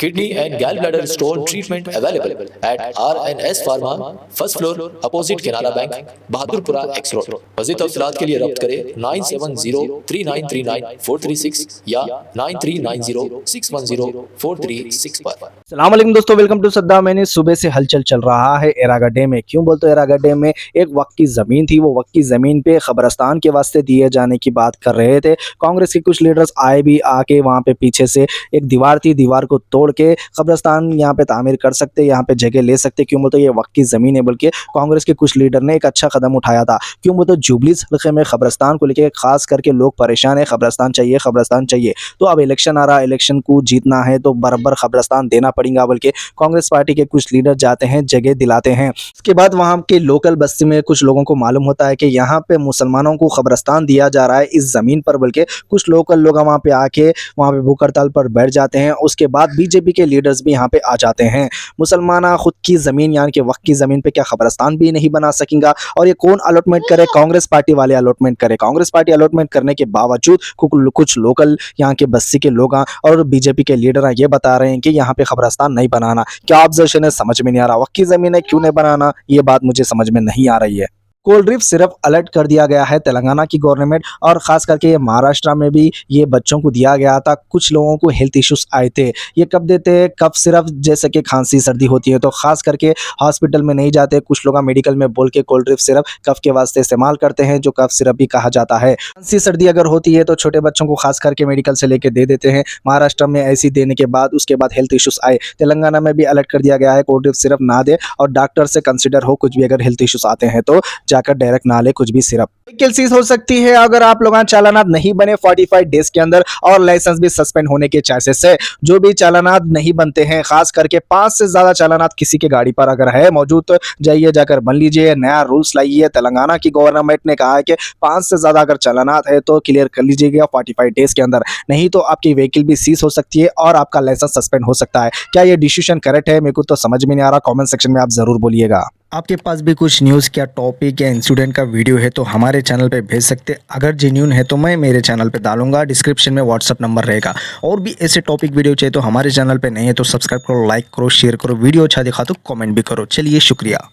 Kidney and gallbladder stone treatment available at RNS Pharma, first floor, opposite Canara Bank, Bahadurpura X Road। मज़ीद तफ़सीलात के लिए रब्त करें 9703939436 या 9390610436 पर। सलाम अलैकुम दोस्तों, वेलकम टू सद्दा। मैंने सुबह से हलचल चल रहा है एरागड्डे में। क्यों बोलते हो? एरागड्डे में एक वक्त की ज़मीन थी, वो वक्त की ज़मीन पे ख़बरस्तान के वास्ते दिए जाने की बात कर रहे थे। कांग्रेस के कुछ लीडर्स आए भी, आके वहाँ पे पीछे से एक दीवार थी, दीवार को तोड़ के ख़बरस्तान यहाँ पे तामीर कर सकते, यहाँ पे जगह ले सकते। क्यों बोलते ये वक्त की ज़मीन है, बल्कि कांग्रेस के कुछ लीडर ने एक अच्छा कदम उठाया था। क्यों बोलते जुबलीस हल्के में ख़बरस्तान को लेकर खास करके लोग परेशान है, ख़बरस्तान चाहिए, ख़बरस्तान चाहिए। तो अब इलेक्शन आ रहा है, इलेक्शन को जीतना है तो बराबर ख़बरस्तान देना पड़ेगा, बल्कि कांग्रेस पार्टी के कुछ लीडर जाते हैं, जगह दिलाते हैं। उसके बाद वहां के लोकल बस्ती में कुछ लोगों को मालूम होता है कि यहाँ पे मुसलमानों को ख़बरस्तान दिया जा रहा है इस ज़मीन पर, बल्कि कुछ लोकल लोग वहाँ पे आके वहाँ पे भूख हड़ताल पर बैठ जाते हैं। उसके बाद बीजेपी के लीडर्स भी यहाँ पे आ जाते हैं। मुसलमान खुद की ज़मीन यानी कि वक्त की ज़मीन पे क्या ख़बरस्तान भी नहीं बना सकेंगे? और ये कौन अलॉटमेंट करे? कांग्रेस पार्टी वाले अलॉटमेंट करे। कांग्रेस पार्टी अलॉटमेंट करने के बावजूद कुछ लोकल यहाँ के बस्ती के लोग और बीजेपी के लीडर ये बता रहे हैं कि यहाँ पे ख़बरस्तान नहीं बनाना। क्या ऑब्जर्वेशन है? समझ में नहीं आ रहा। वक्त की ज़मीन है, क्यों नहीं बनाना? ये बात मुझे समझ में नहीं आ रही है। कोल्ड ड्रिंक सिर्फ अलर्ट कर दिया गया है तेलंगाना की गवर्नमेंट, और ख़ास करके ये महाराष्ट्र में भी ये बच्चों को दिया गया था। कुछ लोगों को हेल्थ इश्यूज आए थे। ये कब देते हैं? कब सिर्फ जैसे कि खांसी सर्दी होती है तो ख़ास करके हॉस्पिटल में नहीं जाते। कुछ लोग मेडिकल में बोल के कोल्ड ड्रिंक सिर्फ कफ के वास्ते इस्तेमाल करते हैं, जो कफ सिरप भी कहा जाता है। खांसी सर्दी अगर होती है तो छोटे बच्चों को खास करके मेडिकल से लेके दे देते हैं। महाराष्ट्र में ऐसी देने के बाद उसके बाद हेल्थ इश्यूज आए। तेलंगाना में भी अलर्ट कर दिया गया है, कोल्ड ड्रिंक सिर्फ ना दे और डॉक्टर से कंसिडर हो, कुछ भी अगर हेल्थ इश्यूज आते हैं तो जाकर डायरेक्ट ना ले कुछ भी सिर्फ। व्हीकल सीज हो सकती है अगर आप लोग चालानात नहीं बने 45 डेज के अंदर, और लाइसेंस भी सस्पेंड होने के चांसेस है। जो भी चालानात नहीं बनते हैं, खास करके 5 से ज्यादा चालानात किसी के गाड़ी पर अगर है मौजूद तो जाइए जाकर बन लीजिए। नया रूल्स लाइए। तेलंगाना की गवर्नमेंट ने कहा है कि 5 से ज्यादा अगर चालानात है तो क्लियर कर लीजिएगा 45 डेज के अंदर, नहीं तो आपकी व्हीकल भी सीज हो सकती है और आपका लाइसेंस सस्पेंड हो सकता है। क्या ये डिसीजन करेक्ट है? मेरे को तो समझ में नहीं आ रहा। कमेंट सेक्शन में आप जरूर बोलिएगा। आपके पास भी कुछ न्यूज़ क्या टॉपिक या इंसिडेंट का वीडियो है तो हमारे चैनल पे भेज सकते। अगर जेन्युइन है तो मैं मेरे चैनल पे डालूंगा। डिस्क्रिप्शन में व्हाट्सअप नंबर रहेगा। और भी ऐसे टॉपिक वीडियो चाहिए तो हमारे चैनल पे नहीं है तो सब्सक्राइब करो, लाइक करो, शेयर करो। वीडियो अच्छा दिखा तो कमेंट भी करो। चलिए, शुक्रिया।